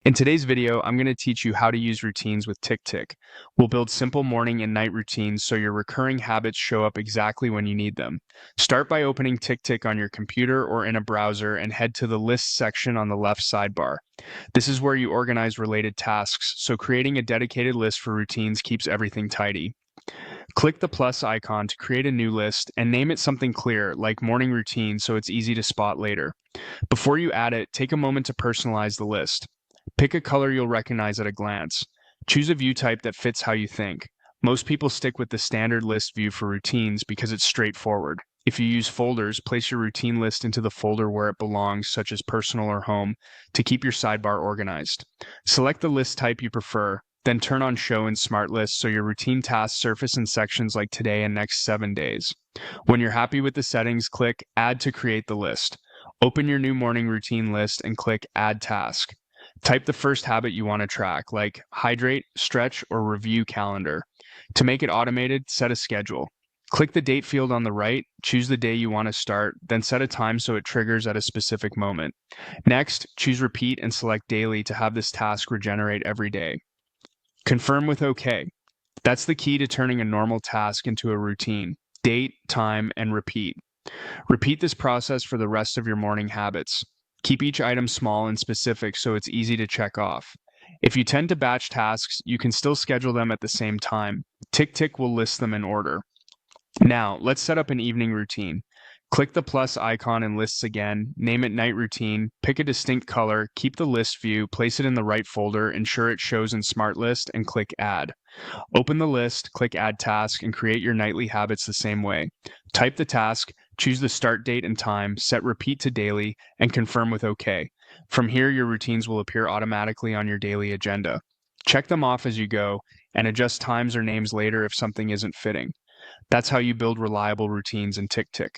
In today's video, I'm going to teach you how to use routines with TickTick. We'll build simple morning and night routines so your recurring habits show up exactly when you need them. Start by opening TickTick on your computer or in a browser and head to the List section on the left sidebar. This is where you organize related tasks, so creating a dedicated list for routines keeps everything tidy. Click the plus icon to create a new list and name it something clear, like morning routine, so it's easy to spot later. Before you add it, take a moment to personalize the list. Pick a color you'll recognize at a glance. Choose a view type that fits how you think. Most people stick with the standard list view for routines because it's straightforward. If you use folders, place your routine list into the folder where it belongs, such as personal or home, to keep your sidebar organized. Select the list type you prefer, then turn on Show in Smart Lists so your routine tasks surface in sections like today and next 7 days. When you're happy with the settings, click Add to create the list. Open your new morning routine list and click Add Task. Type the first habit you want to track, like hydrate, stretch, or review calendar. To make it automated, set a schedule. Click the date field on the right, choose the day you want to start, then set a time so it triggers at a specific moment. Next, choose repeat and select daily to have this task regenerate every day. Confirm with OK. That's the key to turning a normal task into a routine. Date, time, and repeat. Repeat this process for the rest of your morning habits. Keep each item small and specific so it's easy to check off. If you tend to batch tasks, you can still schedule them at the same time. TickTick will list them in order. Now, let's set up an evening routine. Click the plus icon in Lists again, name it Night Routine, pick a distinct color, keep the list view, place it in the right folder, ensure it shows in Smart List, and click Add. Open the list, click Add Task, and create your nightly habits the same way. Type the task, choose the start date and time, set repeat to daily, and confirm with OK. From here, your routines will appear automatically on your daily agenda. Check them off as you go, and adjust times or names later if something isn't fitting. That's how you build reliable routines in TickTick.